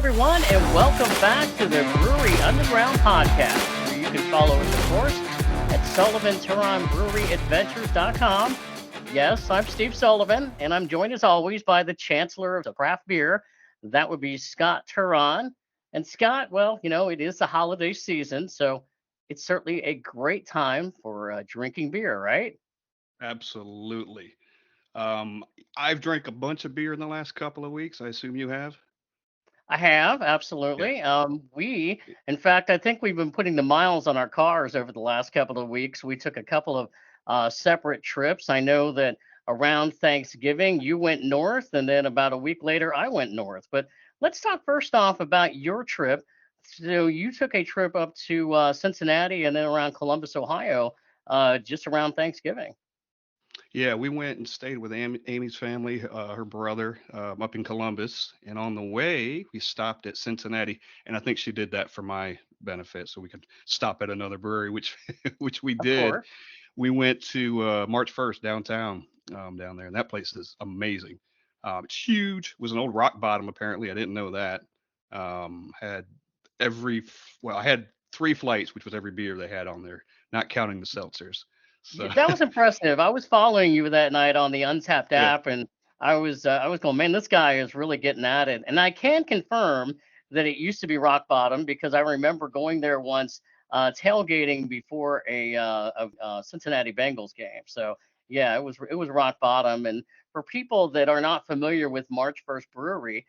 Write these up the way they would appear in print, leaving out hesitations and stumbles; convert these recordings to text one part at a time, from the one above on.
everyone, and welcome back to the Brewery Underground podcast, where you can follow us, of course, at Sullivan Touron Brewery Adventures.com. Yes, I'm Steve Sullivan, and I'm joined as always by the Chancellor of craft beer. That would be Scott Touron. And Scott, well, it is the holiday season, so it's certainly a great time for drinking beer, right? Absolutely. Um, I've drank a bunch of beer in the last couple of weeks. I assume you have? I have, Yeah. absolutely. In fact, I think we've been putting the miles on our cars over the last couple of weeks. We took a couple of separate trips. I know that around Thanksgiving, you went north, and then about a week later, I went north. But let's talk first off about your trip. So you took a trip up to Cincinnati and then around Columbus, Ohio, just around Thanksgiving. Yeah, we went and stayed with Amy's family, her brother, up in Columbus. And on the way, we stopped at Cincinnati. And I think she did that for my benefit so we could stop at another brewery, which which we Of did. course. We went to March 1st downtown, down there. And that place is amazing. It's huge. It was an old rock bottom, apparently. I didn't know that. Had I had three flights, which was every beer they had on there, not counting the seltzers. So, That was impressive. I was following you that night on the Untapped yeah. app, and I was going, man, this guy is really getting at it. And I can confirm that it used to be rock bottom because I remember going there once, tailgating before a Cincinnati Bengals game. So yeah, it was rock bottom. And for people that are not familiar with March 1st Brewery,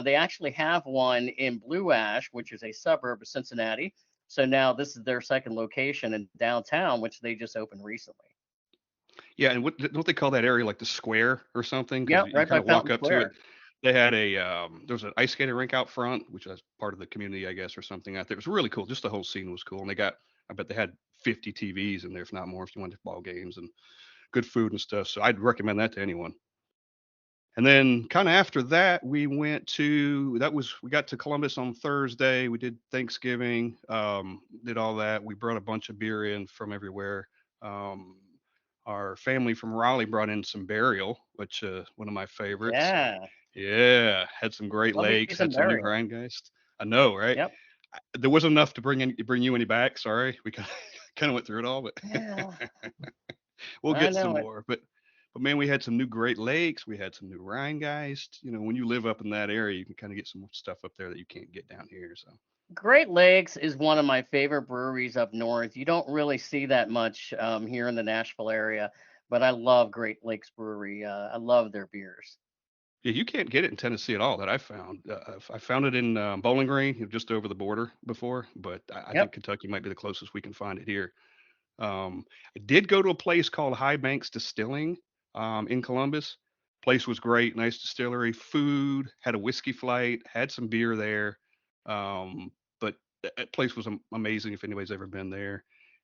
they actually have one in Blue Ash, which is a suburb of Cincinnati. So now this is their second location in downtown, which they just opened recently. Yeah, and don't they call that area like the square or something? Because Yeah, you right by kind of walk Fountain up to it. Square. They had there was an ice skating rink out front, which was part of the community, I guess, or something out there. It was really cool. Just the whole scene was cool. And I bet they had 50 TVs in there, if not more, if you wanted ball games and good food and stuff. So I'd recommend that to anyone. And then kind of after that, we got to Columbus on Thursday. We did Thanksgiving, did all that. We brought a bunch of beer in from everywhere. Um, our family from Raleigh brought in some Burial, which one of my favorites. Yeah, Yeah, had some Great love me Lakes, some had some new burial. Rhinegeist. I know, right? Yep. There wasn't enough to bring you any back. Sorry, we kind of went through it all, but Yeah, we'll I get some know it. more. But man, we had some new Great Lakes. We had some new Rhinegeist. When you live up in that area, you can kind of get some stuff up there that you can't get down here. So Great Lakes is one of my favorite breweries up north. You don't really see that much here in the Nashville area, but I love Great Lakes Brewery. I love their beers. yeah, you can't get it in Tennessee at all. That I found. I found it in Bowling Green, just over the border before. But I think Yep. Kentucky might be the closest we can find it here. I did go to a place called High Banks Distilling in Columbus. Place was great, nice distillery, food, had a whiskey flight, had some beer there. But that place was amazing if anybody's ever been there.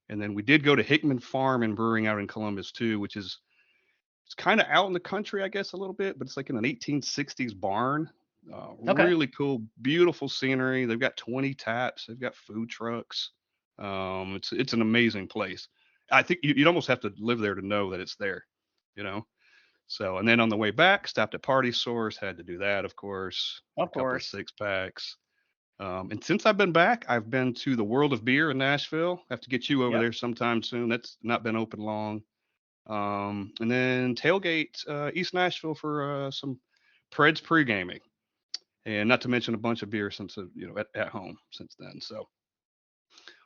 And then we did go to Hickman Farm and Brewing out in Columbus too, which is it's kind of out in the country, I guess, a little bit, but it's like in an 1860s barn. Okay. Really cool, beautiful scenery. They've got 20 taps. They've got food trucks. It's an amazing place. I think you'd almost have to live there to know that it's there, you know. So, and then on the way back, stopped at Party Source. Had to do that, of course. Got Of a couple of course. six packs. And since I've been back, I've been to the World of Beer in Nashville. Have to get you over Yep. there sometime soon. That's not been open long. And then tailgate East Nashville for some Preds pre-gaming, and not to mention a bunch of beer since at home since then. So,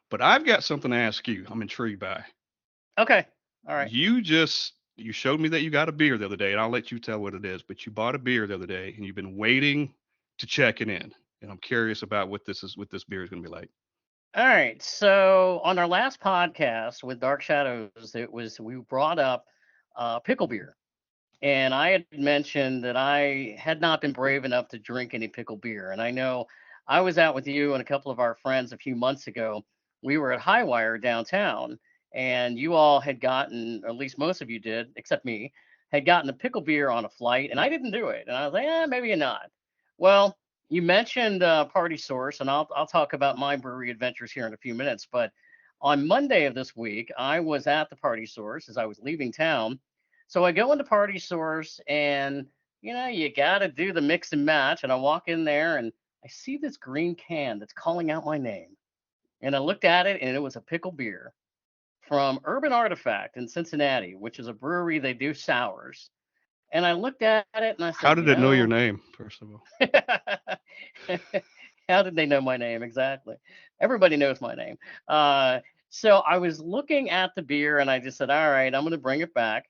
but I've got something to ask you. I'm intrigued by. Okay. All right. You showed me that you got a beer the other day, and I'll let you tell what it is. But you bought a beer the other day, and you've been waiting to check it in, and I'm curious about what this beer is going to be like. All right. So on our last podcast with Dark Shadows, we brought up pickle beer. And I had mentioned that I had not been brave enough to drink any pickle beer. And I know I was out with you and a couple of our friends a few months ago. We were at Highwire downtown, and you all had gotten, or at least most of you did, except me, had gotten a pickle beer on a flight, and I didn't do it. And I was like, maybe not. Well, you mentioned Party Source, and I'll talk about my brewery adventures here in a few minutes. But on Monday of this week, I was at the Party Source as I was leaving town, so I go into Party Source and you got to do the mix and match. And I walk in there and I see this green can that's calling out my name. And I looked at it, and it was a pickle beer from Urban Artifact in Cincinnati, which is a brewery. They do sours. And I looked at it and I How said, did it know your name, first of all? how did they know my name? Exactly. Everybody knows my name. Uh, so I was looking at the beer and I just said, all right, I'm going to bring it back.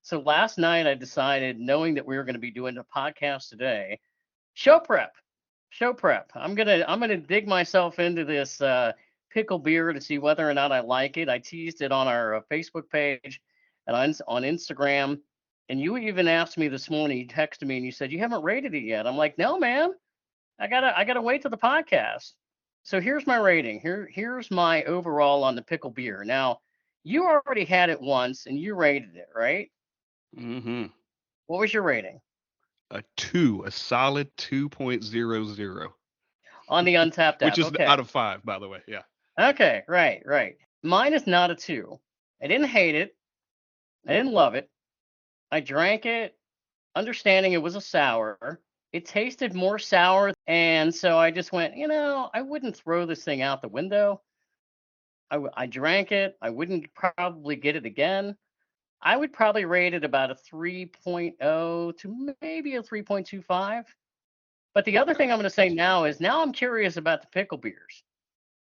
So last night I decided, knowing that we were going to be doing a podcast today, show prep, show prep. I'm gonna dig myself into this pickle beer to see whether or not I like it. I teased it on our Facebook page and on Instagram. And you even asked me this morning. You texted me and you said you haven't rated it yet. I'm like, no, man. I gotta wait till the podcast. So here's my rating. Here's my overall on the pickle beer. Now, you already had it once and you rated it, right? Mm-hmm. What was your rating A solid 2.00, on the Untapped which app? is out Okay. of 5, by the way. Yeah. Okay, right, right. Mine is not a two. I didn't hate it. I didn't love it. I drank it, understanding it was a sour. It tasted more sour, and so I just went, I wouldn't throw this thing out the window. I drank it. I wouldn't probably get it again. I would probably rate it about a 3.0 to maybe a 3.25. But the other thing I'm going to say now is, now I'm curious about the pickle beers.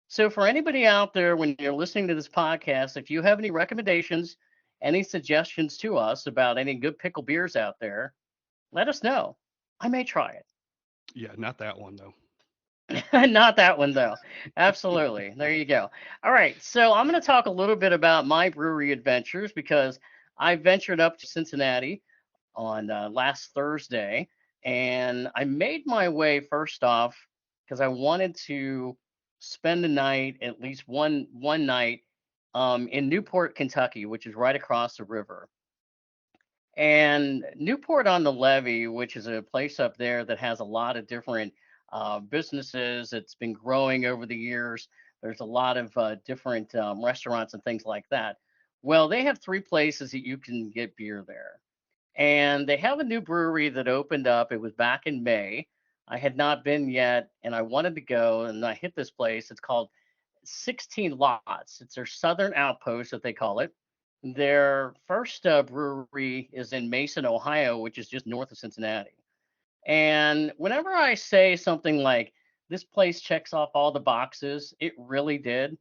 So for anybody out there, when you're listening to this podcast, if you have any recommendations, any suggestions to us about any good pickle beers out there, let us know. I may try Yeah, not that one though. it. Not that one though. Absolutely. There you go. All right. So I'm going to talk a little bit about my brewery adventures, because I ventured up to Cincinnati on last Thursday, and I made my way first off because I wanted to spend the night, at least one night, in Newport, Kentucky, which is right across the river. And Newport on the Levee, which is a place up there that has a lot of different businesses. It's been growing over the years. There's a lot of different restaurants and things like that. Well, they have three places that you can get beer there, and they have a new brewery that opened up. It was back in May. I had not been yet, and I wanted to go, and I hit this place. It's called 16 Lots. It's their southern outpost that they call it. Their first brewery is in Mason, Ohio, which is just north of Cincinnati. And whenever I say something like, this place checks off all the boxes, it really did.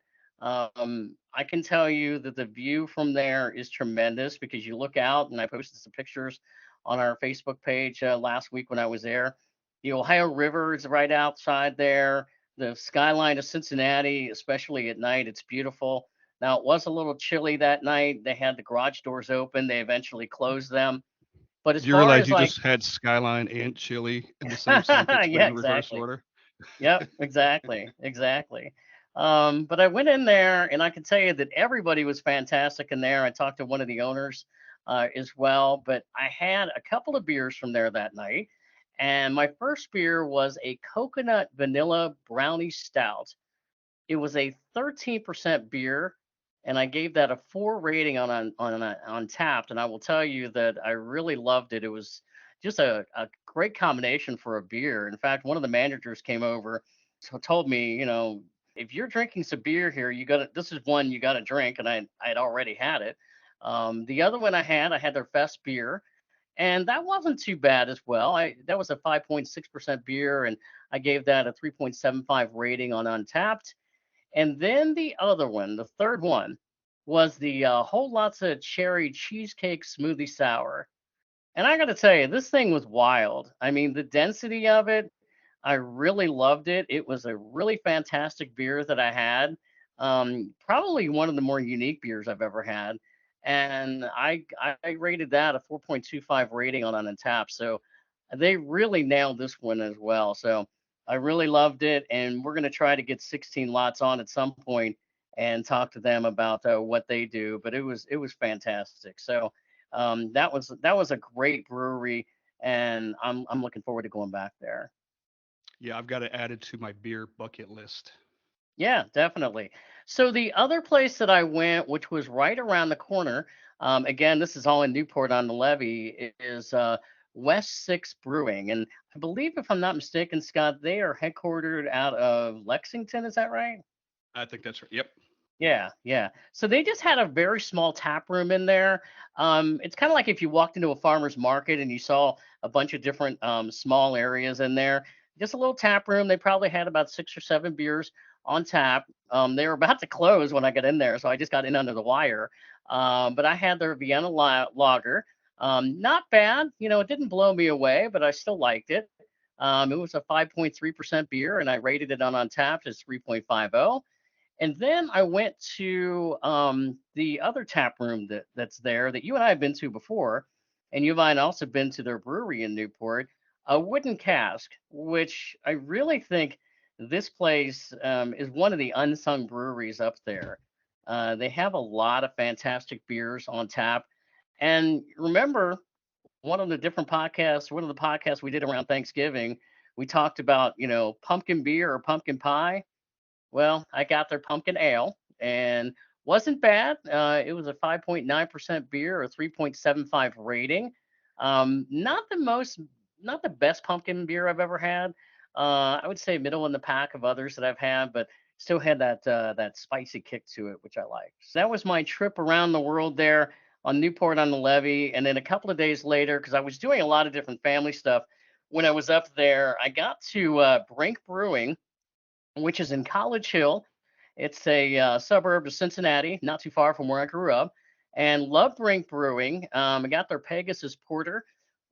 I can tell you that the view from there is tremendous, because you look out, and I posted some pictures on our Facebook page last week when I was there. The Ohio River is right outside there. The skyline of Cincinnati, especially at night, it's beautiful. Now, it was a little chilly that night. They had the garage doors open. They eventually closed them. But as Do you far realize as you like, just had skyline and chili in the same sentence, but yeah, in reverse exactly. order? Yep, exactly, exactly. But I went in there, and I can tell you that everybody was fantastic in there. I talked to one of the owners as well, but I had a couple of beers from there that night. And my first beer was a coconut vanilla brownie stout. It was a 13% beer, and I gave that a 4 rating on Tapped. And I will tell you that I really loved it. It was just a great combination for a beer. In fact, one of the managers came over, so told me, if you're drinking some beer here, this is one you got to drink. And I had already had it. The other one I had their Fest beer, and that wasn't too bad as well. That was a 5.6% beer, and I gave that a 3.75 rating on Untapped. And then the other one, the third one, was the Whole Lots of Cherry Cheesecake Smoothie Sour. And I got to tell you, this thing was wild. I mean, the density of it, I really loved it. It was a really fantastic beer that I had. Probably one of the more unique beers I've ever had. And I rated that a 4.25 rating on Untapped. So they really nailed this one as well. So I really loved it. And we're going to try to get 16 Lots on at some point and talk to them about what they do. But it was fantastic. So that was a great brewery, and I'm looking forward to going back there. Yeah, I've got it added to my beer bucket list. Yeah, definitely. So the other place that I went, which was right around the corner, again, this is all in Newport on the Levee, is West Six Brewing. And I believe, if I'm not mistaken, Scott, they are headquartered out of Lexington. Is that right? I think that's right. Yep. Yeah, yeah. So they just had a very small tap room in there. It's kind of like if you walked into a farmer's market and you saw a bunch of different small areas in there. Just a little tap room. They probably had about 6 or 7 beers on tap. They were about to close when I got in there, so I just got in under the wire. But I had their Vienna lager. Not bad. It didn't blow me away, but I still liked it. It was a 5.3% beer, and I rated it on Untappd as 3.50. And then I went to the other tap room that's there that you and I have been to before, and you and I have also been to their brewery in Newport, a Wooden Cask, which I really think this place is one of the unsung breweries up there. They have a lot of fantastic beers on tap. And remember, one of the podcasts we did around Thanksgiving, we talked about, pumpkin beer or pumpkin pie. Well, I got their pumpkin ale and wasn't bad. It was a 5.9% beer or 3.75 rating. Not the best pumpkin beer I've ever had. I would say middle in the pack of others that I've had, but still had that spicy kick to it, which I like. So that was my trip around the world there on Newport on the Levee. And then a couple of days later, because I was doing a lot of different family stuff when I was up there, I got to Brink Brewing, which is in College Hill. It's a suburb of Cincinnati, not too far from where I grew up, and loved Brink Brewing. I got their Pegasus Porter,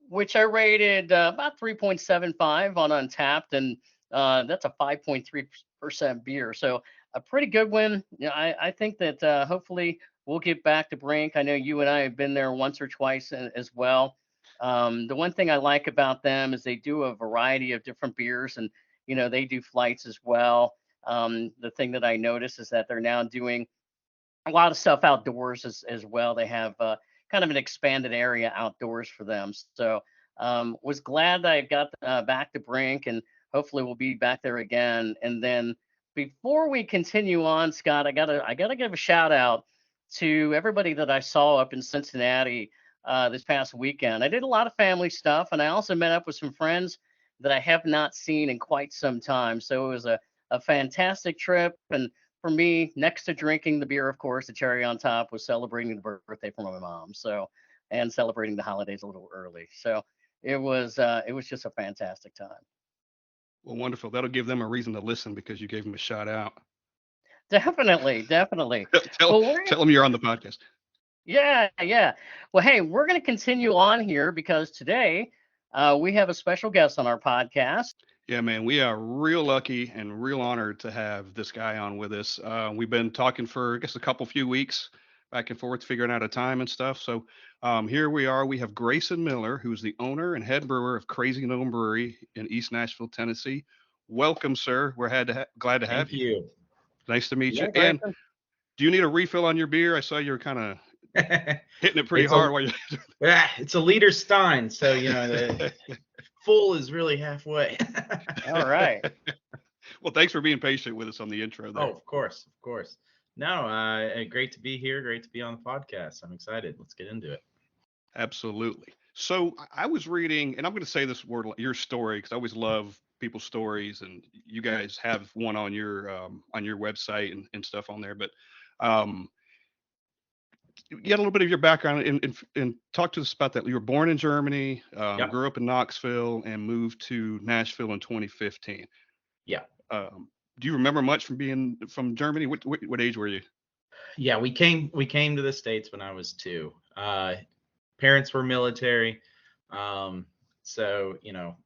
which I rated about 3.75 on Untapped, and that's a 5.3% beer. So a pretty good one. I think that hopefully we'll get back to Brink. I know you and I have been there once or twice as well. The one thing I like about them is they do a variety of different beers, and they do flights as well. The thing that I noticed is that they're now doing a lot of stuff outdoors as well. They have kind of an expanded area outdoors for them. So was glad that I got back to Brink, and hopefully we'll be back there again. And then before we continue on, Scott, I gotta give a shout out to everybody that I saw up in Cincinnati this past weekend. I did a lot of family stuff, and I also met up with some friends that I have not seen in quite some time. So it was a fantastic trip. And for me, next to drinking the beer, of course, the cherry on top was celebrating the birthday for my mom. So, and celebrating the holidays a little early. So it was just a fantastic time. Well, wonderful. That'll give them a reason to listen because you gave them a shout out. Definitely, definitely. tell Well, we're tell them you're on the podcast. yeah, yeah. Well, hey, we're gonna continue on here because today we have a special guest on our podcast. Yeah, man, we are real lucky and real honored to have this guy on with us. We've been talking for, I guess, a few weeks back and forth, figuring out a time and stuff. So here we are. We have Grayson Miller, who's the owner and head brewer of Crazy Gnome Brewery in East Nashville, Tennessee. Welcome, sir. We're glad to have Thank you. you. Nice to meet you. Yeah, And Grayson. do you need a refill on your beer? I saw you were kind of hitting it pretty It's hard a while you. it's a liter Stein, so the full is really halfway. All right. Well, thanks for being patient with us on the intro there. Oh, of course, of course. No, great to be here. Great to be on the podcast. I'm excited. Let's get into it. Absolutely. So I was reading, and I'm going to say this word, your story, because I always love people's stories, and you guys have one on your website and stuff on there. But um, get a little bit of your background and talk to us about that. You were born in Germany, Yeah, grew up in Knoxville, and moved to Nashville in 2015. yeah, Do you remember much from being from Germany? What age were you? yeah. We came to the States when I was 2. Parents were military, so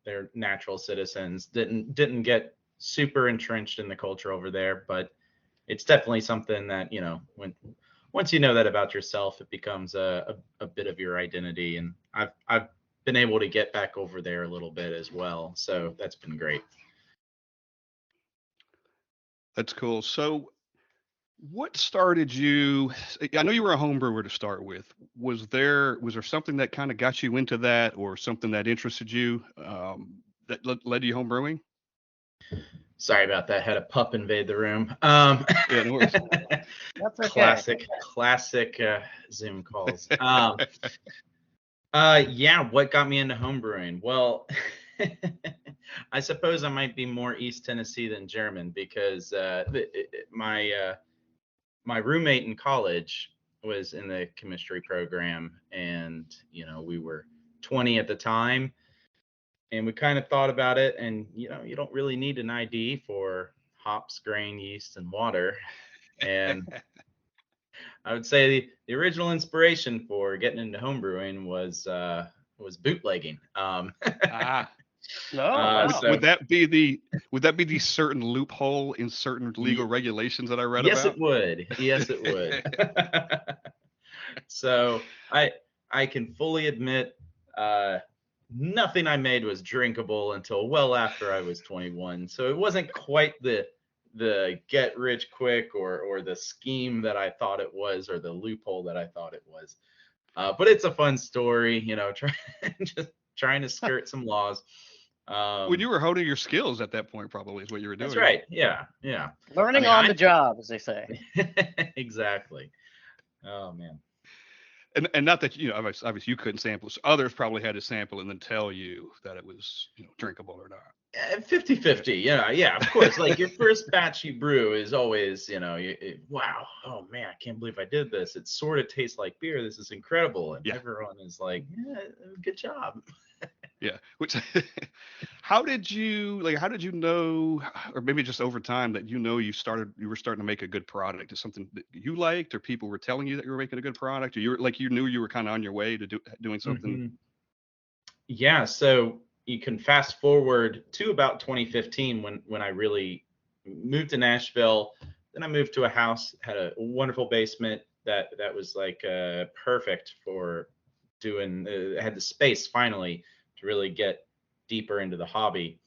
they're natural citizens. Didn't get super entrenched in the culture over there, but it's definitely something that when once you know that about yourself, it becomes a bit of your identity. And I've been able to get back over there a little bit as well, so that's been great. That's cool. So what started you? I know you were a home brewer to start with. Was there something that kind of got you into that, or something that interested you that led to home brewing? Sorry about that. Had a pup invade the room. Yeah, no worries. That's okay. Classic Zoom calls. Yeah, what got me into homebrewing? Well, I suppose I might be more East Tennessee than German because my roommate in college was in the chemistry program, and we were 20 at the time, and we kind of thought about it, and you don't really need an ID for hops, grain, yeast, and water. And I would say the original inspiration for getting into homebrewing was bootlegging. Ah, Oh, wow. So would that be the certain loophole in certain legal regulations that I read yes, it about? would. Yes, it would. So I can fully admit uh, nothing I made was drinkable until well after I was 21. So it wasn't quite the get rich quick or the scheme that I thought it was or the loophole that I thought it was. But it's a fun story, just trying to skirt some laws. When you were honing your skills at that point, probably is what you were That's doing. right. Yeah, yeah. I Learning mean, on the job, as they say. exactly. Oh man. And not that obviously you couldn't sample, so others probably had to sample and then tell you that it was drinkable or not. 50-50. Yeah, of course. Like your first batch you brew is always, wow, oh man, I can't believe I did this. It sort of tastes like beer. This is incredible. And Yeah, everyone is like, yeah, good job. yeah. Which, how did you know, or maybe just over time that you were starting to make a good product? Is something that you liked, or people were telling you that you were making a good product, or you knew you were kind of on your way to doing something? Mhm. Yeah, so you can fast forward to about 2015 when I really moved to Nashville. Then I moved to a house, had a wonderful basement that was like perfect for doing. Had the space finally to really get deeper into the hobby.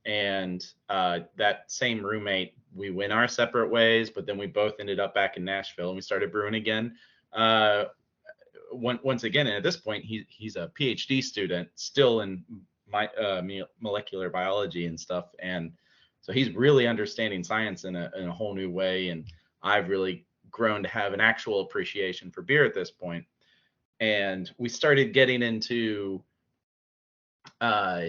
And that same roommate, we went our separate ways, but then we both ended up back in Nashville and we started brewing again. Uh, once again, and at this point, he's a PhD student still in molecular biology and stuff, and so he's really understanding science in a whole new way. And I've really grown to have an actual appreciation for beer at this point. And we started getting into uh,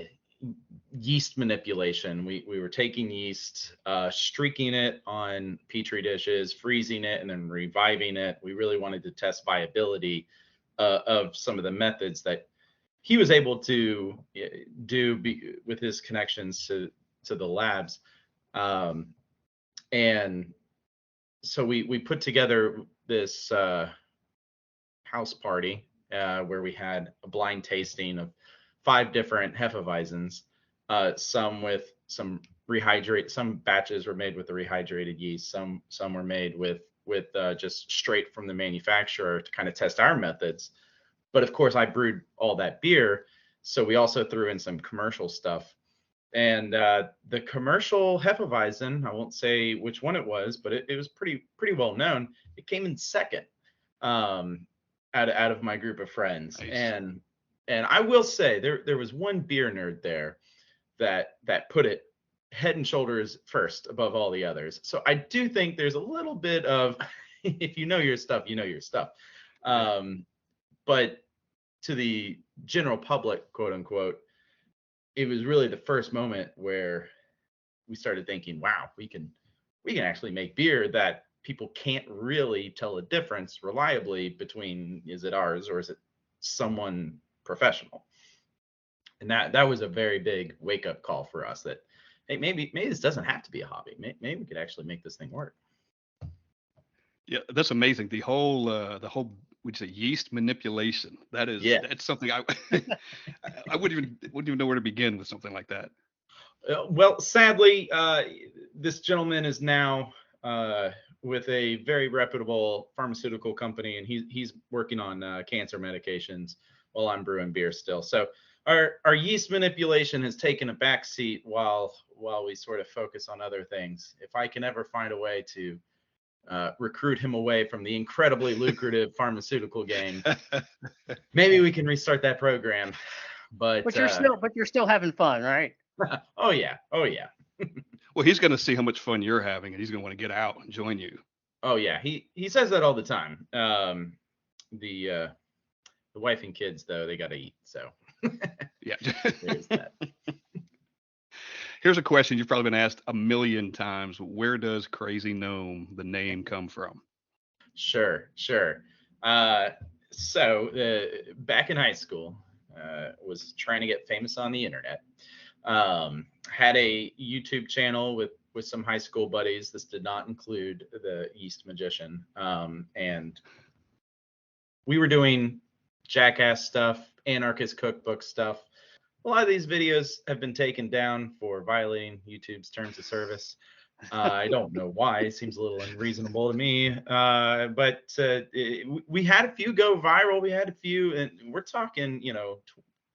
yeast manipulation. We were taking yeast, streaking it on petri dishes, freezing it, and then reviving it. We really wanted to test viability of some of the methods that he was able to with his connections to the labs. And so we put together this house party where we had a blind tasting of 5 different Hefeweizens, some with some some batches were made with the rehydrated yeast, some were made with just straight from the manufacturer to kind of test our methods. But of course, I brewed all that beer, so we also threw in some commercial stuff. And the commercial Hefeweizen, I won't say which one it was, but it was pretty well known. It came in second um, out of my group of friends. Nice. And I will say there was one beer nerd there that put it head and shoulders first above all the others. So I do think there's a little bit of if you know your stuff, you know your stuff. But to the general public, quote unquote, it was really the first moment where we started thinking, wow, we can actually make beer that people can't really tell a difference reliably between, is it ours or is it someone professional? And that was a very big wake up call for us that, hey, maybe this doesn't have to be a hobby. Maybe we could actually make this thing work. Yeah, that's amazing. The whole which is yeast manipulation. That's something I wouldn't even know where to begin with something like that. Well, sadly, this gentleman is now with a very reputable pharmaceutical company, and he's working on cancer medications while I'm brewing beer still. So our yeast manipulation has taken a back seat while we sort of focus on other things. If I can ever find a way to recruit him away from the incredibly lucrative pharmaceutical game, maybe we can restart that program. But you're still having fun, right? oh yeah. Well, he's going to see how much fun you're having, and he's going to want to get out and join you. Oh yeah, he says that all the time. The The wife and kids, though, they got to eat. So Yeah. there's that. Here's a question you've probably been asked a million times. Where does Crazy Gnome, the name, come from? Sure. So back in high school, was trying to get famous on the internet. Had a YouTube channel with some high school buddies. This did not include the Yeast Magician. And we were doing jackass stuff, anarchist cookbook stuff. A lot of these videos have been taken down for violating YouTube's terms of service. I don't know why. It seems a little unreasonable to me. But we had a few go viral. We had a few, and we're talking,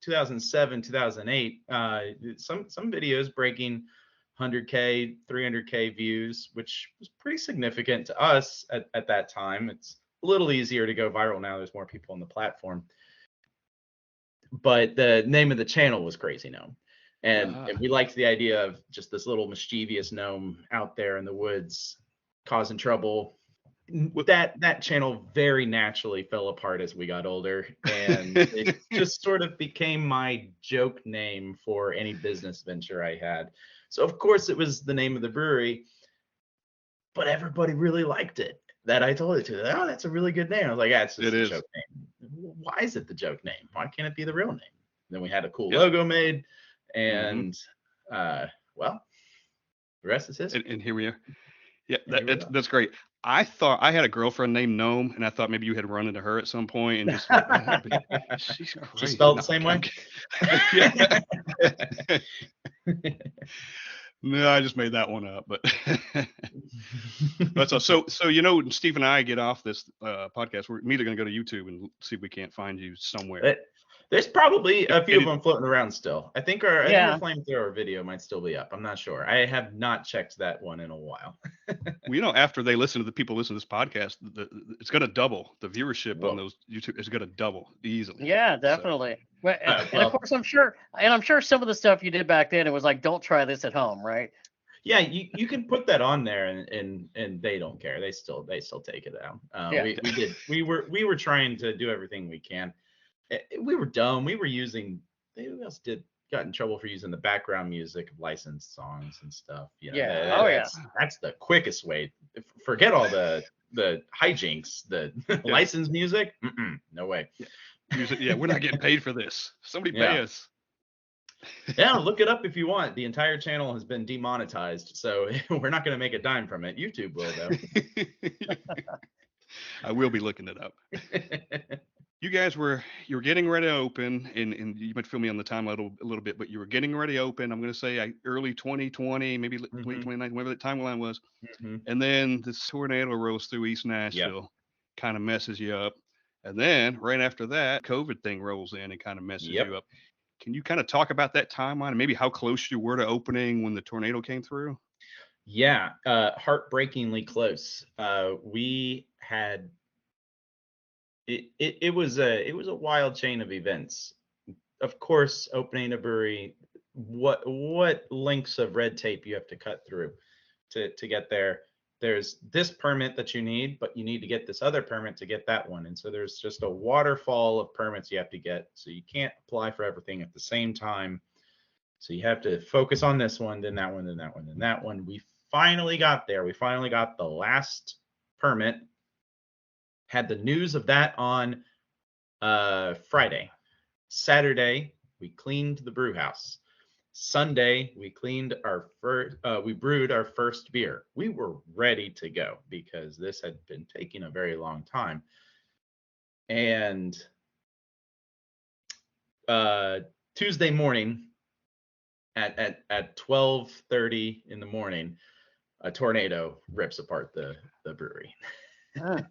2007, 2008. Some videos breaking 100K, 300K views, which was pretty significant to us at that time. It's a little easier to go viral now. There's more people on the platform. But the name of the channel was Crazy Gnome. And we liked the idea of just this little mischievous gnome out there in the woods causing trouble. That channel very naturally fell apart as we got older, and it just sort of became my joke name for any business venture I had. So of course it was the name of the brewery, but everybody really liked it. That I told it to. Oh, that's a really good name. I was like, yeah, it's just a joke name. Why is it the joke name? Why can't it be the real name? Then we had a cool logo made, and well, the rest is history. And here we are. Yeah, that's great. I thought I had a girlfriend named Gnome, and I thought maybe you had run into her at some point and just like, she's crazy. She spelled the same way. No, I just made that one up, but so Steve and I get off this podcast. We're immediately going to go to YouTube and see if we can't find you somewhere. There's probably a few of them floating around still. I think our flamethrower video might still be up. I'm not sure. I have not checked that one in a while. Well, after they listen to the people listen to this podcast, it's going to double. The viewership on those YouTube is going to double easily. Yeah, definitely. So. And of course, I'm sure some of the stuff you did back then, it was like, don't try this at home, right? Yeah, you can put that on there, and they don't care. They still take it out. We were trying to do everything we can. We were dumb. We were using. Who else got in trouble for using the background music of licensed songs and stuff? That's the quickest way. Forget all the hijinks. The licensed music. No way. Yeah, we're not getting paid for this. Somebody pay us. Yeah, look it up if you want. The entire channel has been demonetized, so we're not going to make a dime from it. YouTube will, though. I will be looking it up. You guys were getting ready to open, and you might fill me on the timeline a little bit, but you were getting ready to open. I'm going to say early 2020, maybe late 2019, whatever the timeline was. And then this tornado rolls through East Nashville, kind of messes you up. And then right after that, COVID thing rolls in and kind of messes you up. Can you kind of talk about that timeline and maybe how close you were to opening when the tornado came through? Yeah, heartbreakingly close. We had. It was a wild chain of events. Of course, opening a brewery, what links of red tape you have to cut through to get there. There's this permit that you need, but you need to get this other permit to get that one. And so there's just a waterfall of permits you have to get. So you can't apply for everything at the same time. So you have to focus on this one, then that one, then that one, then that one. We finally got there. We finally got the last permit. Had the news of that on Friday. Saturday, we cleaned the brew house. Sunday, we cleaned we brewed our first beer. We were ready to go because this had been taking a very long time. And Tuesday morning at 12:30 in the morning, a tornado rips apart the brewery. And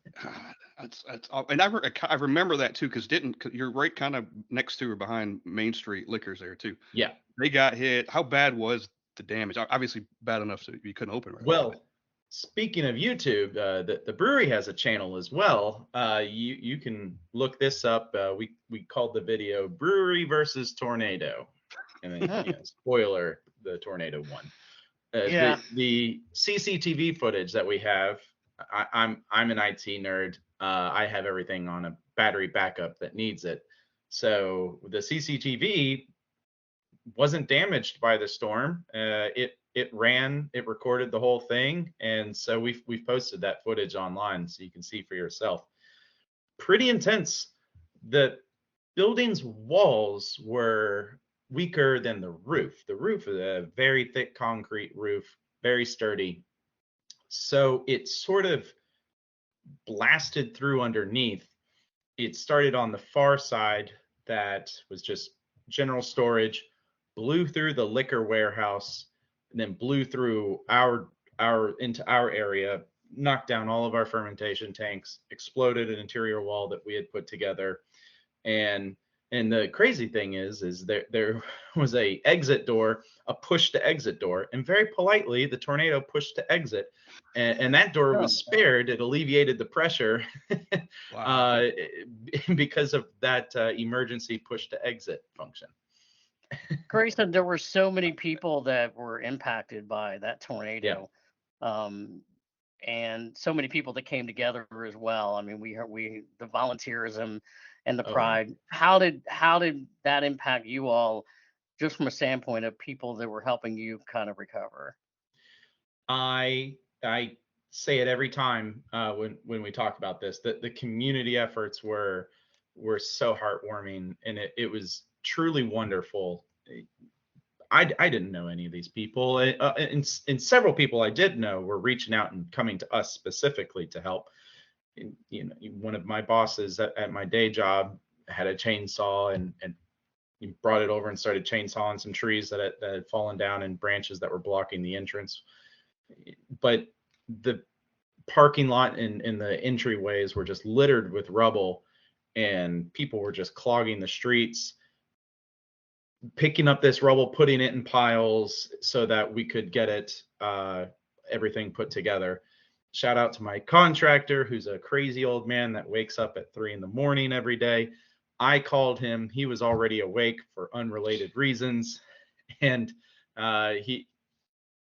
I remember that too, because you're right kind of next to or behind Main Street Liquors there too. Yeah, they got hit. How bad was the damage? Obviously bad enough so you couldn't open it. Well, speaking of YouTube, the brewery has a channel as well. You can look this up. We called the video "Brewery versus Tornado," and then spoiler, the tornado won. The CCTV footage that we have. I'm an IT nerd. I have everything on a battery backup that needs it. So the CCTV wasn't damaged by the storm. It ran, it recorded the whole thing, and so we've posted that footage online so you can see for yourself. Pretty intense. The building's walls were weaker than the roof. The roof is a very thick concrete roof, very sturdy. So it sort of blasted through underneath. It started on the far side that was just general storage, blew through the liquor warehouse, and then blew through our into our area, knocked down all of our fermentation tanks, exploded an interior wall that we had put together. And the crazy thing is there was a exit door, a push to exit door, and very politely the tornado pushed to exit, and that door Oh, was spared. It alleviated the pressure Wow. because of that emergency push to exit function. Grayson, there were so many people that were impacted by that Yeah. tornado. And so many people that came together as well. I mean, the volunteerism and the Oh yeah. pride. How did that impact you all, just from a standpoint of people that were helping you kind of recover? I say it every time when we talk about this, that the community efforts were so heartwarming, and it was truly wonderful. I didn't know any of these people, and several people I did know were reaching out and coming to us specifically to help. And, one of my bosses at my day job had a chainsaw, and he brought it over and started chainsawing some trees that had fallen down, and branches that were blocking the entrance. But the parking lot and the entryways were just littered with rubble, and people were just clogging the streets, picking up this rubble, putting it in piles so that we could get it everything put together. Shout out to my contractor, who's a crazy old man that wakes up at 3 a.m. every day. I called him. He was already awake for unrelated reasons, and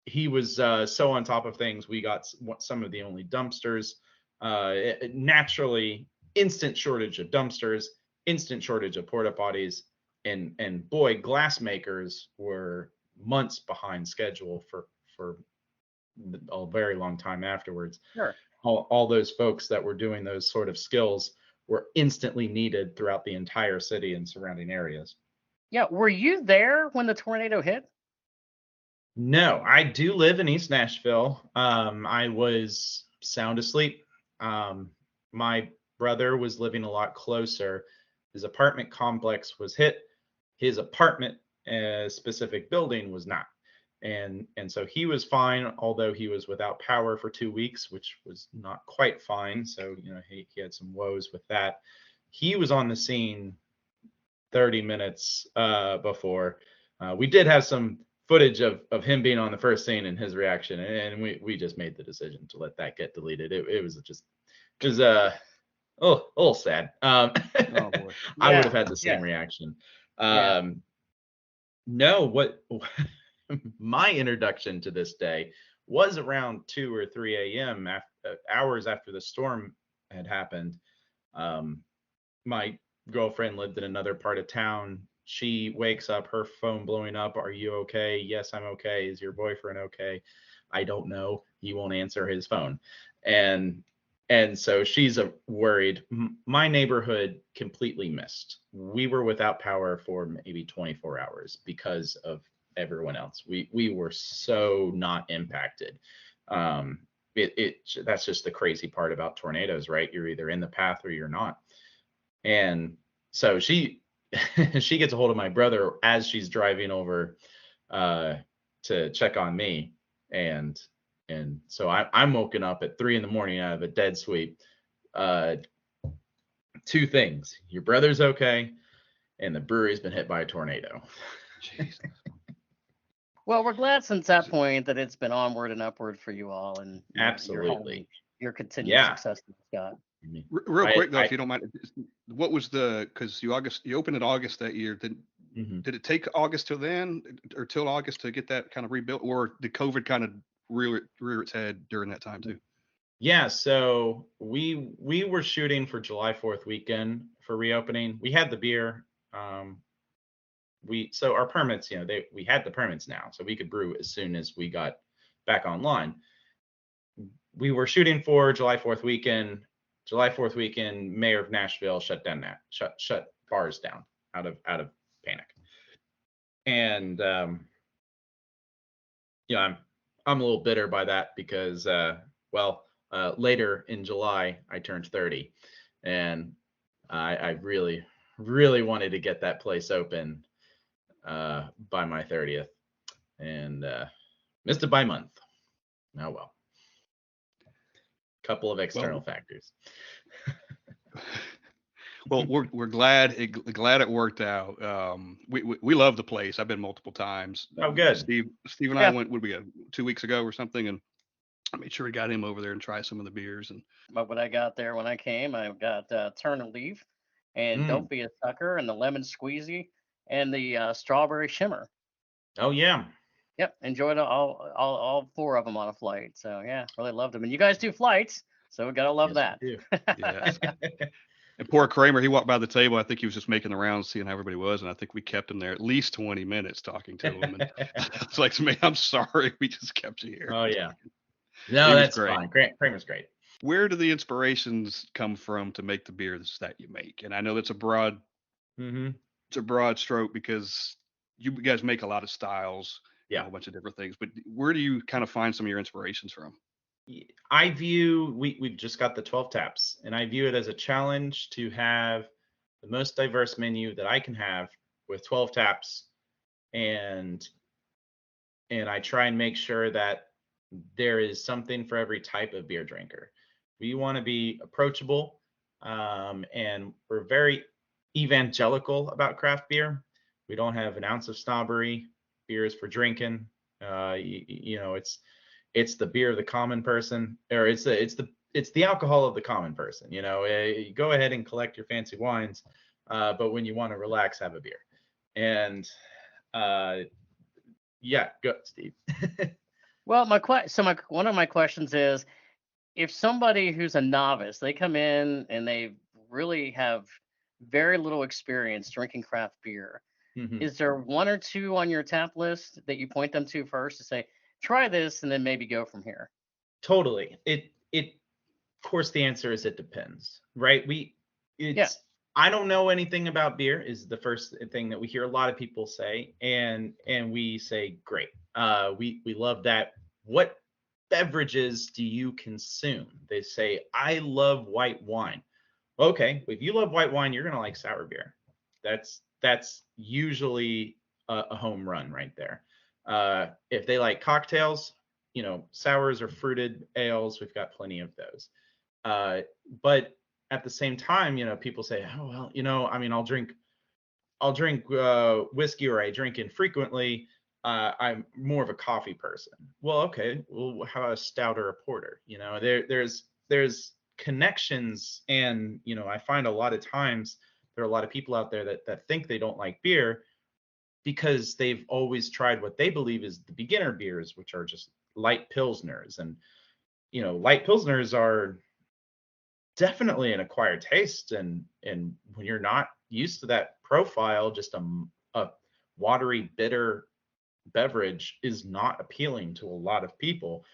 he was so on top of things. We got some of the only dumpsters. Naturally, instant shortage of dumpsters, instant shortage of porta potties, and boy, glass makers were months behind schedule for a very long time afterwards. Sure. All those folks that were doing those sort of skills were instantly needed throughout the entire city and surrounding areas. Yeah. Were you there when the tornado hit? No, I do live in East Nashville. I was sound asleep. My brother was living a lot closer. His apartment complex was hit. His apartment, specific building, was not. And so he was fine, although he was without power for 2 weeks, which was not quite fine. So, he had some woes with that. He was on the scene 30 minutes before. We did have some footage of him being on the first scene and his reaction, and we just made the decision to let that get deleted. It was a little sad. Oh boy. I would Yeah. have had the Yeah. same reaction. Yeah. No, what my introduction to this day was around 2 or 3 a.m. Hours after the storm had happened. My girlfriend lived in another part of town. She wakes up, her phone blowing up. Are you okay? Yes, I'm okay. Is your boyfriend okay? I don't know. He won't answer his phone. And so she's worried. My neighborhood completely missed. We were without power for maybe 24 hours because of everyone else. We were so not impacted. That's just the crazy part about tornadoes, right? You're either in the path or you're not. And so she gets a hold of my brother as she's driving over to check on me, and so I'm woken up at 3 a.m. out of a dead sleep. Two things: your brother's okay, and the brewery's been hit by a tornado. Jesus. Well, we're glad since that point that it's been onward and upward for you all, and Absolutely. your continued Yeah. success, Scott. Real quick though, I- if you don't mind, what was because you opened in August that year? Mhm. Did it take August till then, or till August to get that kind of rebuilt, or did COVID kind of rear its head during that time too? Yeah, so we were shooting for July 4th weekend for reopening. We had the beer. So our permits, we had the permits now, so we could brew as soon as we got back online. We were shooting for July 4th weekend. July 4th weekend, mayor of Nashville shut bars down out of panic. And I'm a little bitter by that because later in July I turned 30, and I really really wanted to get that place open by my 30th, and missed it by a month. Oh well. Couple of external factors. Well, we're glad it worked out. We love the place. I've been multiple times. Oh, good. Steve and I went, would we 2 weeks ago or something, and I made sure we got him over there and try some of the beers. And But when I got there, when I came, I got Turn and Leaf, and Don't Be a Sucker, and the Lemon Squeezy, and the Strawberry Shimmer. Oh yeah. Yep, enjoyed all four of them on a flight. So yeah, really loved them. And you guys do flights, so we gotta love that. Yes. And poor Kramer, he walked by the table. I think he was just making the rounds, seeing how everybody was, and I think we kept him there at least 20 minutes talking to him. And it's like, man, I'm sorry, we just kept you here. Oh yeah. No, that's fine. Kramer's great. Where do the inspirations come from to make the beers that you make? And I know that's a broad stroke because you guys make a lot of styles, a whole bunch of different things. But where do you kind of find some of your inspirations from? I view we've just got the 12 taps, and I view it as a challenge to have the most diverse menu that I can have with 12 taps, and I try and make sure that there is something for every type of beer drinker. We want to be approachable, and we're very evangelical about craft beer. We don't have an ounce of snobbery. Beer is for drinking. It's the beer of the common person, or it's the alcohol of the common person. You go ahead and collect your fancy wines, but when you want to relax, have a beer. And go, Steve. Well, one of my questions is, if somebody who's a novice, they come in and they really have very little experience drinking craft beer, is there one or two on your tap list that you point them to first to say, try this, and then maybe go from here? Totally. Of course, the answer is it depends, right? I don't know anything about beer is the first thing that we hear a lot of people say, and we say, great. We love that. What beverages do you consume? They say, I love white wine. Okay, if you love white wine, you're gonna like sour beer. That's usually a home run right there. If they like cocktails, sours or fruited ales, we've got plenty of those. But at the same time, people say, oh well, I mean, I'll drink whiskey, or I drink infrequently. I'm more of a coffee person. Well, okay, well, how about a stout or a porter? There's connections, and I find a lot of times there are a lot of people out there that think they don't like beer because they've always tried what they believe is the beginner beers, which are just light pilsners. And light pilsners are definitely an acquired taste, and when you're not used to that profile, just a watery, bitter beverage is not appealing to a lot of people.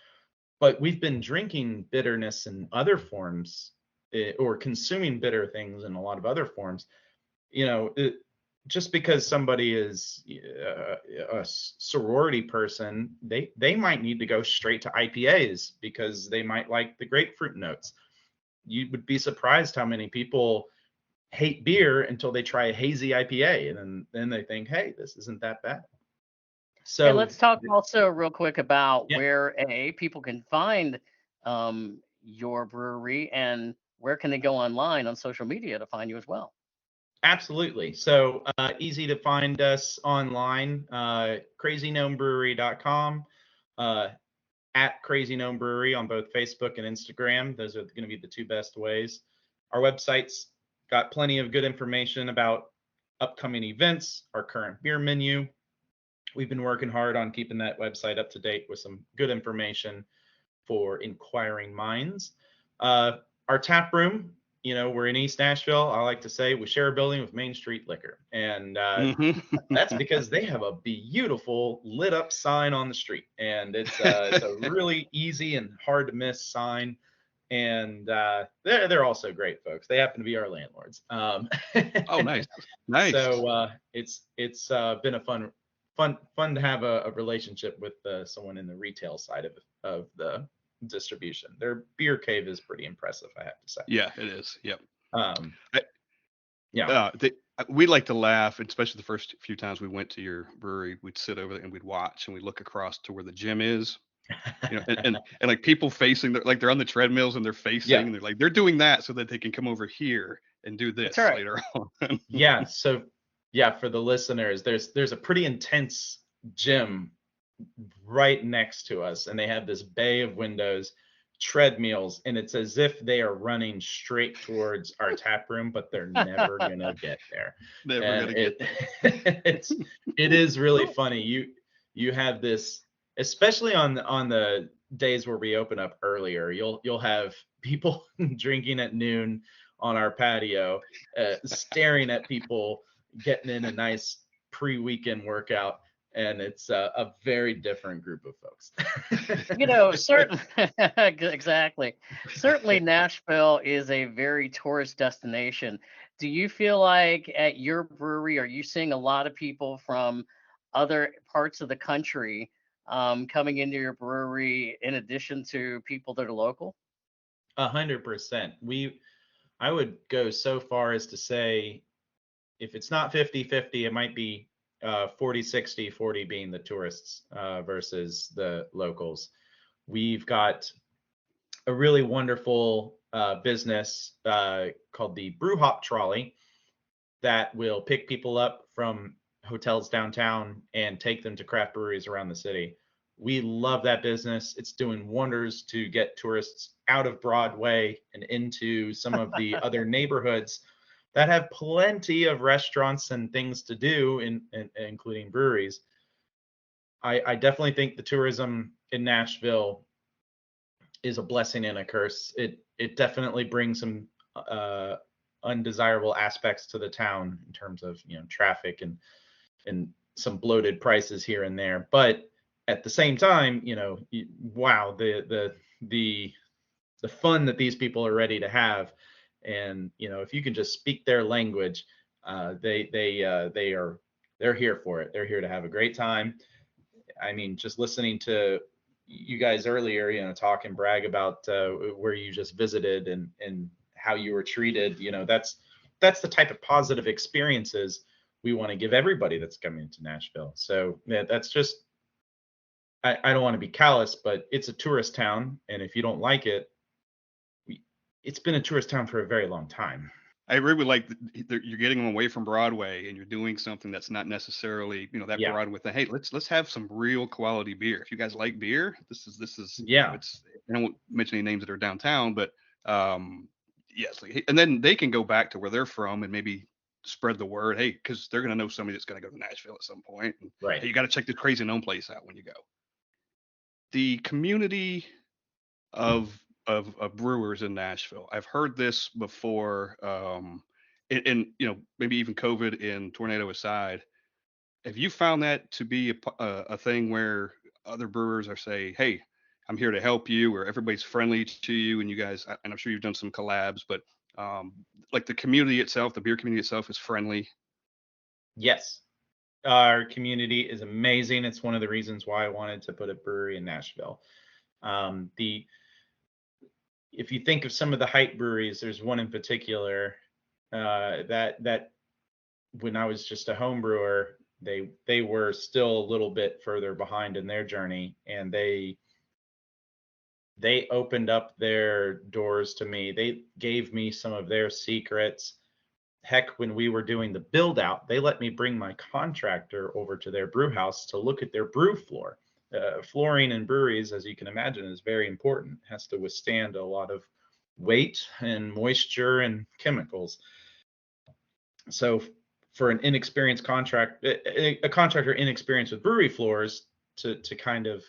But we've been drinking bitterness in other forms, or consuming bitter things in a lot of other forms. Just because somebody is a sorority person, they might need to go straight to IPAs because they might like the grapefruit notes. You would be surprised how many people hate beer until they try a hazy IPA, and then they think, hey, this isn't that bad. So let's talk also real quick about where people can find your brewery, and where can they go online on social media to find you as well. Absolutely. So easy to find us online, crazygnomebrewery.com, at Crazy Gnome Brewery on both Facebook and Instagram. Those are going to be the two best ways. Our website's got plenty of good information about upcoming events, our current beer menu. We've been working hard on keeping that website up to date with some good information. for inquiring minds. Our tap room, we're in East Nashville. I like to say we share a building with Main Street Liquor, and that's because they have a beautiful lit up sign on the street, and it's a really easy and hard to miss sign. And they're also great folks. They happen to be our landlords. Oh, nice. So it's been a fun to have a relationship with someone in the retail side of the distribution. Their beer cave is pretty impressive, I have to say. Yeah, it is. Yep. Yeah. We like to laugh, especially the first few times we went to your brewery. We'd sit over there and we'd watch, and we'd look across to where the gym is. And like people facing, like they're on the treadmills and they're facing, and they're doing that so that they can come over here and do this later on. Yeah. So for the listeners, there's a pretty intense gym right next to us, and they have this bay of windows, treadmills, and it's as if they are running straight towards our tap room, but they're never gonna get there. It is really funny. You have this, especially on the days where we open up earlier, you'll have people drinking at noon on our patio, staring at people getting in a nice pre-weekend workout, and it's a very different group of folks. Exactly. Certainly Nashville is a very tourist destination. Do you feel like at your brewery, are you seeing a lot of people from other parts of the country coming into your brewery in addition to people that are local? 100%. I would go so far as to say, if it's not 50-50, it might be 40-60, 40 being the tourists versus the locals. We've got a really wonderful business called the Brew Hop Trolley that will pick people up from hotels downtown and take them to craft breweries around the city. We love that business. It's doing wonders to get tourists out of Broadway and into some of the other neighborhoods that have plenty of restaurants and things to do, including breweries. I definitely think the tourism in Nashville is a blessing and a curse. It definitely brings some undesirable aspects to the town in terms of traffic and some bloated prices here and there. But at the same time, wow, the fun that these people are ready to have. And if you can just speak their language, they're here for it. They're here to have a great time. I mean, just listening to you guys earlier, talk and brag about where you just visited and how you were treated. That's the type of positive experiences we want to give everybody that's coming to Nashville. So that's just, I don't want to be callous, but it's a tourist town, and if you don't like it, it's been a tourist town for a very long time. I really like you're getting them away from Broadway, and you're doing something that's not necessarily that Broadway thing. Hey, let's have some real quality beer. If you guys like beer, this is it's, I won't mention any names that are downtown, but yes, and then they can go back to where they're from and maybe spread the word. Hey, because they're gonna know somebody that's gonna go to Nashville at some point. And, right. Hey, you got to check the Crazy Gnome place out when you go. The community of brewers in Nashville. I've heard this before, and maybe even COVID and tornado aside. Have you found that to be a thing where other brewers are say, "Hey, I'm here to help you," or everybody's friendly to you, and you guys, and I'm sure you've done some collabs, but like the community itself, the beer community itself is friendly? Yes. Our community is amazing. It's one of the reasons why I wanted to put a brewery in Nashville. If you think of some of the hype breweries, there's one in particular that when I was just a home brewer, they were still a little bit further behind in their journey, and they opened up their doors to me. They gave me some of their secrets. Heck, when we were doing the build out, they let me bring my contractor over to their brew house to look at their brew floor. Flooring in breweries, as you can imagine, is very important. It has to withstand a lot of weight and moisture and chemicals. So for an inexperienced a contractor inexperienced with brewery floors to kind of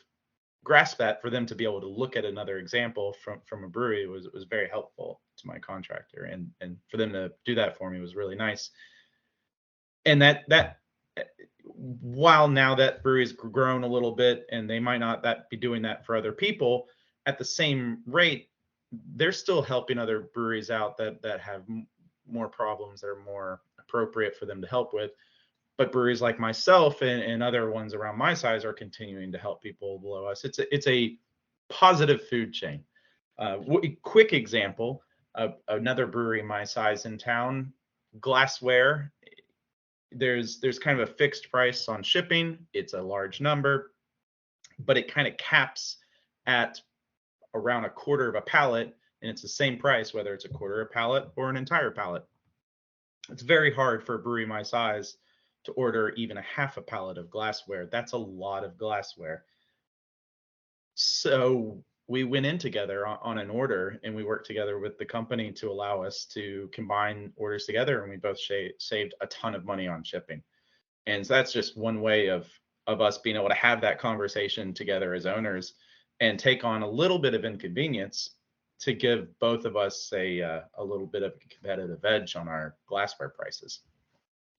grasp that, for them to be able to look at another example from a brewery was very helpful to my contractor, and for them to do that for me was really nice. And that while now that brewery's grown a little bit and they might not be doing that for other people at the same rate, they're still helping other breweries out that have more problems that are more appropriate for them to help with. But breweries like myself and other ones around my size are continuing to help people below us. It's a positive food chain. Quick example of another brewery my size in town, glassware. There's kind of a fixed price on shipping. It's a large number, but it kind of caps at around a quarter of a pallet, and it's the same price whether it's a quarter of a pallet or an entire pallet. It's very hard for a brewery my size to order even a half a pallet of glassware. That's a lot of glassware. So we went in together on an order, and we worked together with the company to allow us to combine orders together, and we both saved a ton of money on shipping. And so that's just one way of us being able to have that conversation together as owners and take on a little bit of inconvenience to give both of us a little bit of a competitive edge on our glassware prices.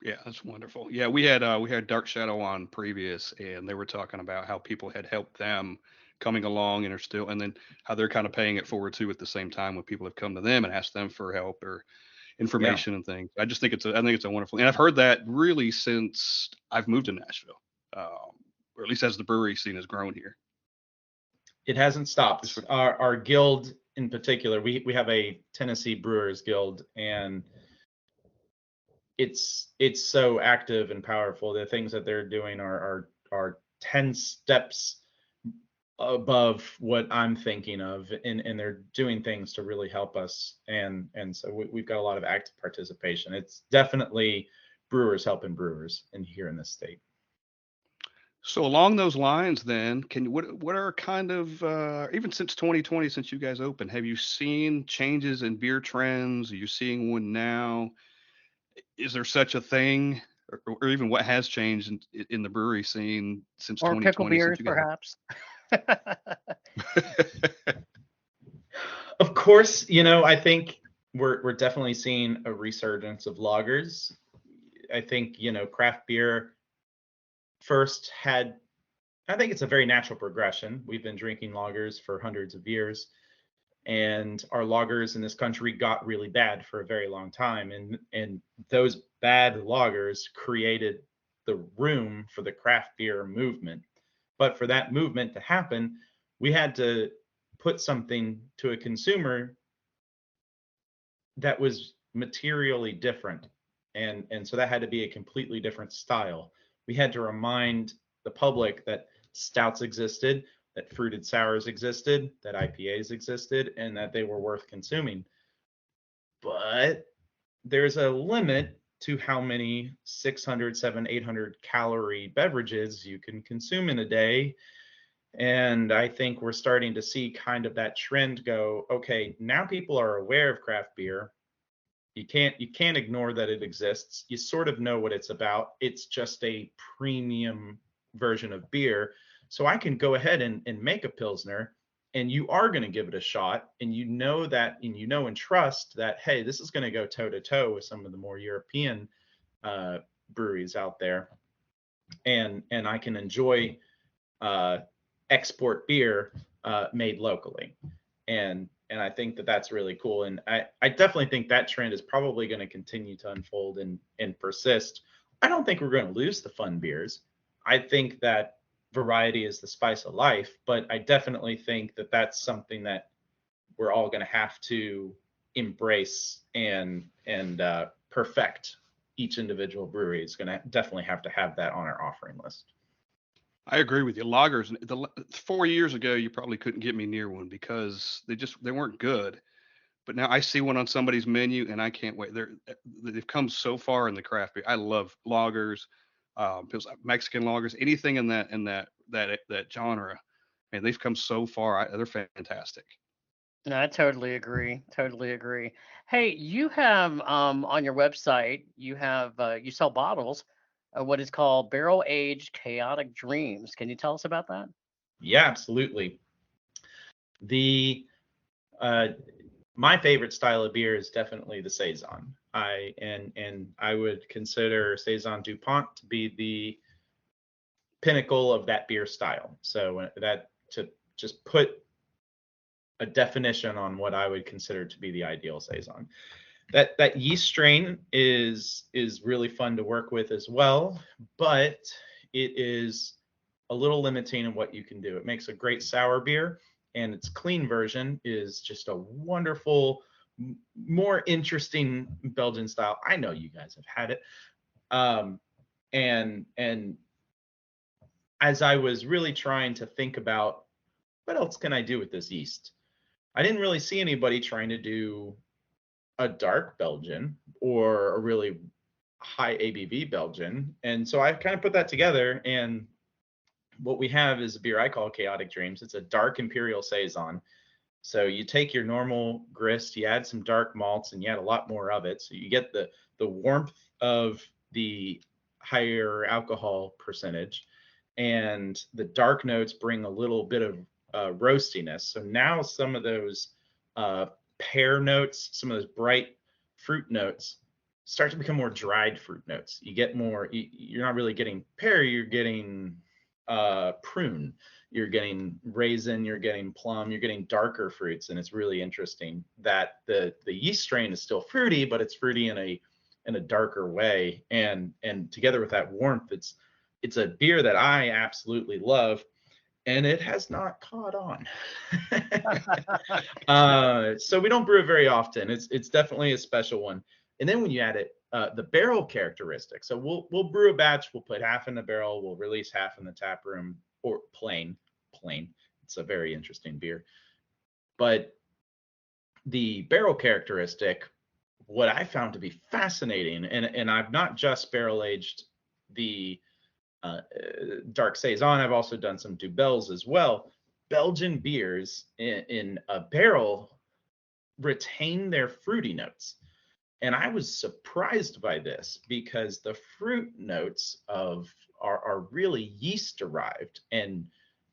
Yeah, that's wonderful. Yeah, we had Dark Shadow on previous, and they were talking about how people had helped them coming along and are still, and then how they're kind of paying it forward too at the same time when people have come to them and asked them for help or information and things. I just think I think it's a wonderful, and I've heard that really since I've moved to Nashville, or at least as the brewery scene has grown here. It hasn't stopped. Our guild in particular, we have a Tennessee Brewers Guild, and it's so active and powerful. The things that they're doing are 10 steps above what I'm thinking of, and they're doing things to really help us, and so we've got a lot of active participation. It's definitely brewers helping brewers here in this state. So along those lines, then, what are kind of even since 2020, since you guys opened, have you seen changes in beer trends? Are you seeing one now? Is there such a thing, or even what has changed in the brewery scene since Or pickle 2020? beers, perhaps. Of course, I think we're definitely seeing a resurgence of lagers. I think, craft beer first had, I think it's a very natural progression. We've been drinking lagers for hundreds of years, and our lagers in this country got really bad for a very long time. And those bad lagers created the room for the craft beer movement. But for that movement to happen, we had to put something to a consumer that was materially different. And so that had to be a completely different style. We had to remind the public that stouts existed, that fruited sours existed, that IPAs existed, and that they were worth consuming. But there's a limit to how many 600, 700, 800 calorie beverages you can consume in a day. And I think we're starting to see kind of that trend go, okay, now people are aware of craft beer. You can't ignore that it exists. You sort of know what it's about. It's just a premium version of beer. So I can go ahead and make a Pilsner, and you are going to give it a shot. And you know that, and and trust that, hey, this is going to go toe to toe with some of the more European breweries out there. And I can enjoy export beer made locally. And I think that that's really cool. And I definitely think that trend is probably going to continue to unfold and persist. I don't think we're going to lose the fun beers. I think that variety is the spice of life, but I definitely think that that's something that we're all going to have to embrace and perfect. Each individual brewery is going to definitely have to have that on our offering list. I agree with you. Lagers, 4 years ago, you probably couldn't get me near one because they weren't good. But now I see one on somebody's menu and I can't wait. They've come so far in the craft beer. I love lagers, Mexican lagers, anything in that genre. Man, they've come so far. They're fantastic. No, I totally agree. Totally agree. Hey, you have on your website, you sell bottles of what is called barrel aged chaotic dreams. Can you tell us about that? Yeah, absolutely. The my favorite style of beer is definitely the saison. I would consider saison DuPont to be the pinnacle of that beer style. So that to just put a definition on what I would consider to be the ideal saison. That yeast strain is really fun to work with as well, but it is a little limiting in what you can do. It makes a great sour beer, and its clean version is just a wonderful, more interesting Belgian style. I know you guys have had it. And as I was really trying to think about what else can I do with this yeast, I didn't really see anybody trying to do a dark Belgian or a really high ABV Belgian. And so I kind of put that together, and what we have is a beer I call Chaotic Dreams. It's a dark imperial saison. So you take your normal grist, you add some dark malts, and you add a lot more of it. So you get the warmth of the higher alcohol percentage, and the dark notes bring a little bit of roastiness. So now some of those pear notes, some of those bright fruit notes start to become more dried fruit notes. You get more, you're not really getting pear, you're getting prune, you're getting raisin, you're getting plum, you're getting darker fruits. And it's really interesting that the yeast strain is still fruity, but it's fruity in a darker way. And together with that warmth, it's a beer that I absolutely love, and it has not caught on. So we don't brew it very often. It's definitely a special one. And then when you add it, the barrel characteristics. So we'll brew a batch. We'll put half in the barrel. We'll release half in the tap room, or plain. It's a very interesting beer. But the barrel characteristic, what I found to be fascinating, and I've not just barrel aged the dark saison. I've also done some Dubels as well. Belgian beers in a barrel retain their fruity notes. And I was surprised by this because the fruit notes are really yeast derived, and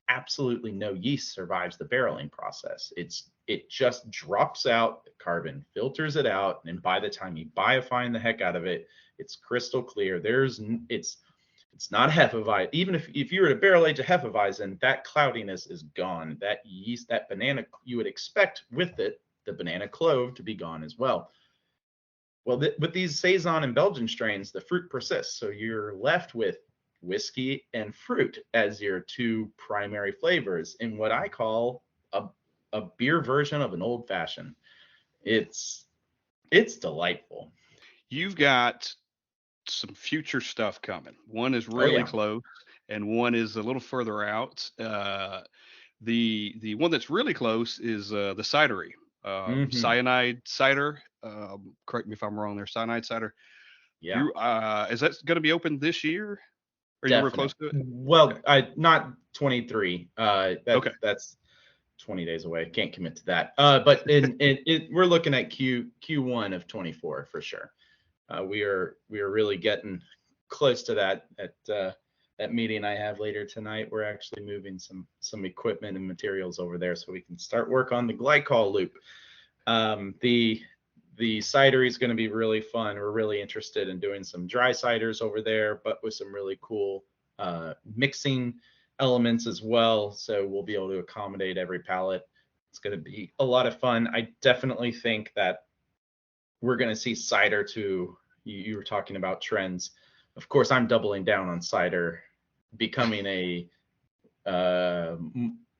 absolutely no yeast survives the barreling process. It just drops out, the carbon filters it out, and by the time you biofine the heck out of it, it's crystal clear. It's not Hefeweizen. Even if you were to barrel age a Hefeweizen, that cloudiness is gone. That yeast, that banana, you would expect with it the banana clove to be gone as well. Well, with these saison and Belgian strains, the fruit persists. So you're left with whiskey and fruit as your two primary flavors in what I call a beer version of an old fashioned. It's delightful. You've got some future stuff coming. One is Oh really yeah. close, and one is a little further out. The one that's really close is the cidery, Mm-hmm. cyanide cider. Correct me if I'm wrong there. Cyanide cider. Yeah. You is that going to be open this year? Or you were close to Definitely. it? Well, not 23. Okay. That's 20 days away. Can't commit to that. But we're looking at Q1 of 24 for sure. We are really getting close to that at that meeting I have later tonight. We're actually moving some equipment and materials over there so we can start work on the glycol loop. The cidery is going to be really fun. We're really interested in doing some dry ciders over there, but with some really cool mixing elements as well. So we'll be able to accommodate every palate. It's going to be a lot of fun. I definitely think that we're going to see cider too. You were talking about trends. Of course, I'm doubling down on cider becoming a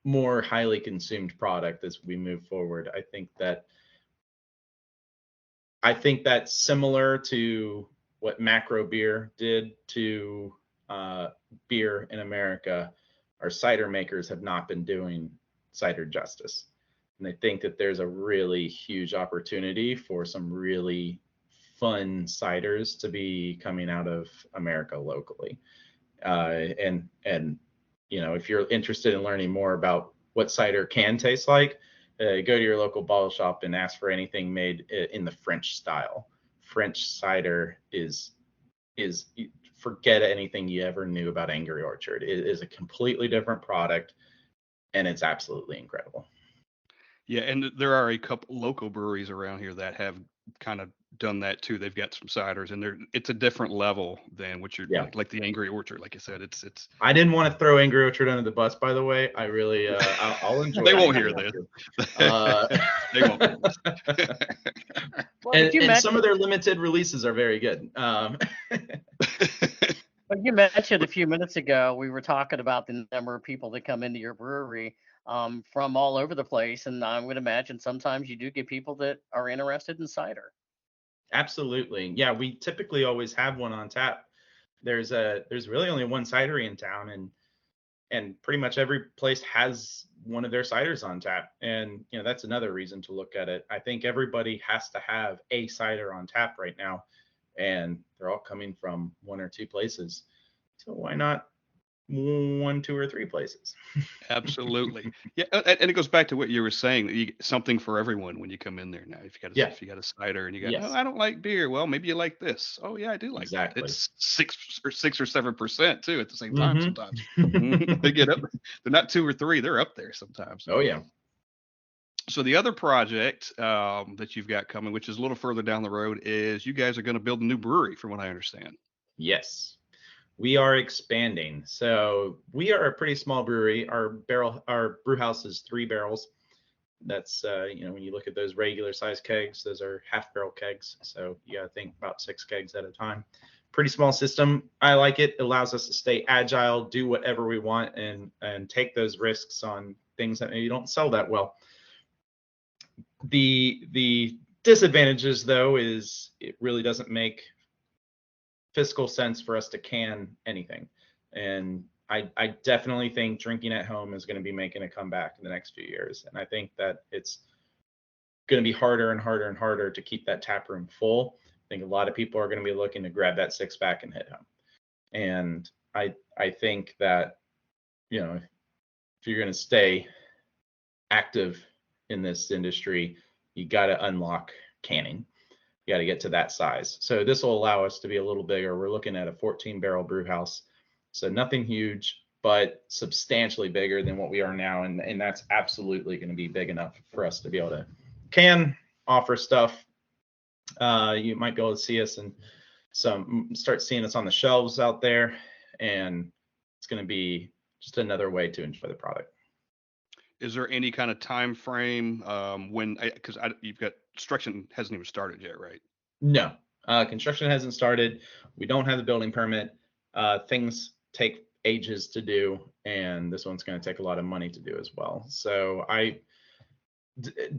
more highly consumed product as we move forward. I think that's similar to what macro beer did to beer in America. Our cider makers have not been doing cider justice. And I think that there's a really huge opportunity for some really fun ciders to be coming out of America locally. And if you're interested in learning more about what cider can taste like, go to your local bottle shop and ask for anything made in the French style. French cider is forget anything you ever knew about Angry Orchard. It is a completely different product. and it's absolutely incredible. Yeah, and there are a couple local breweries around here that have kind of done that too. They've got some ciders, and it's a different level than what you're Yeah. like the Angry Orchard. Like I said, it's. I didn't want to throw Angry Orchard under the bus, by the way. I really, I'll enjoy. They it. won't hear this. They won't hear this. Well, And some of their limited releases are very good. But you mentioned a few minutes ago, we were talking about the number of people that come into your brewery from all over the place. And I would imagine sometimes you do get people that are interested in cider. Absolutely. Yeah, we typically always have one on tap. There's really only one cidery in town, and pretty much every place has one of their ciders on tap. And that's another reason to look at it. I think everybody has to have a cider on tap right now, and they're all coming from one or two places. So why not 1, 2, or 3 places? Absolutely. Yeah, and it goes back to what you were saying, that you get something for everyone when you come in there now. If you got a cider and you got, Yes. oh, I don't like beer. Well, maybe you like this. Oh yeah, I do like Exactly. that. It's 6 or 7% too at the same time sometimes. They get up. They're not 2 or 3. They're up there sometimes. Oh yeah. So the other project that you've got coming, which is a little further down the road, is you guys are going to build a new brewery, from what I understand. Yes. We are expanding. So we are a pretty small brewery. Our brew house is 3 barrels. That's when you look at those regular size kegs, those are half barrel kegs. So you got to think about 6 kegs at a time. Pretty small system. I like it. It allows us to stay agile, do whatever we want, and take those risks on things that maybe don't sell that well. The disadvantages, though, is it really doesn't make fiscal sense for us to can anything. And I definitely think drinking at home is going to be making a comeback in the next few years. And I think that it's going to be harder and harder and harder to keep that tap room full. I think a lot of people are going to be looking to grab that 6-pack and head home. And I think that, if you're going to stay active in this industry, you got to unlock canning. You got to get to that size. So this will allow us to be a little bigger. We're looking at a 14-barrel brew house. So nothing huge, but substantially bigger than what we are now. And that's absolutely going to be big enough for us to be able to can offer stuff. You might be able to see us and start seeing us on the shelves out there. And it's going to be just another way to enjoy the product. Is there any kind of time frame when, because you've got construction hasn't even started yet, right? No, construction hasn't started. We don't have the building permit. Things take ages to do, and this one's going to take a lot of money to do as well. So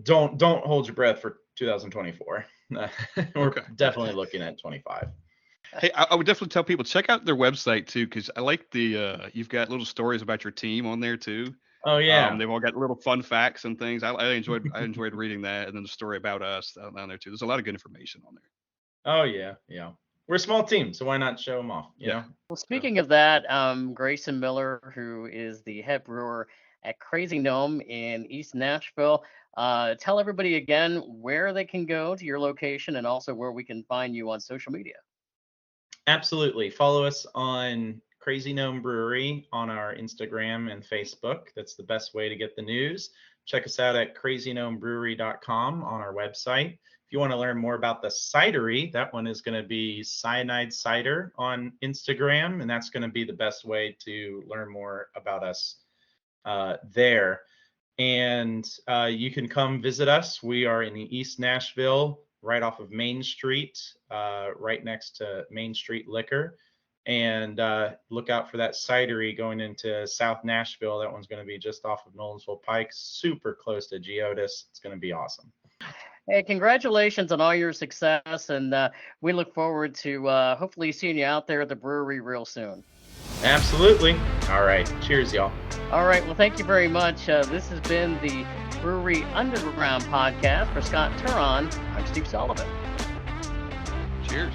don't hold your breath for 2024. We're definitely looking at 25. Hey, I would definitely tell people, check out their website too, because I like you've got little stories about your team on there too. Oh yeah. They've all got little fun facts and things. I enjoyed reading that, and then the story about us down there too. There's a lot of good information on there. Oh yeah. We're a small team, so why not show them off? You know. Well, speaking of that, Grayson Miller, who is the head brewer at Crazy Gnome in East Nashville, tell everybody again where they can go to your location, and also where we can find you on social media. Absolutely. Follow us on Crazy Gnome Brewery on our Instagram and Facebook. That's the best way to get the news. Check us out at crazygnomebrewery.com on our website. If you want to learn more about the cidery, that one is going to be Cyanide Cider on Instagram, and that's going to be the best way to learn more about us there. And you can come visit us. We are in East Nashville, right off of Main Street, right next to Main Street Liquor. And look out for that cidery going into South Nashville. That one's going to be just off of Nolensville Pike, super close to Geodis. It's going to be awesome. Hey, congratulations on all your success, and we look forward to hopefully seeing you out there at the brewery real soon. Absolutely. All right. Cheers, y'all. All right. Well, thank you very much. This has been the Brewery Underground podcast. For Scott Touron, I'm Steve Sullivan. Cheers.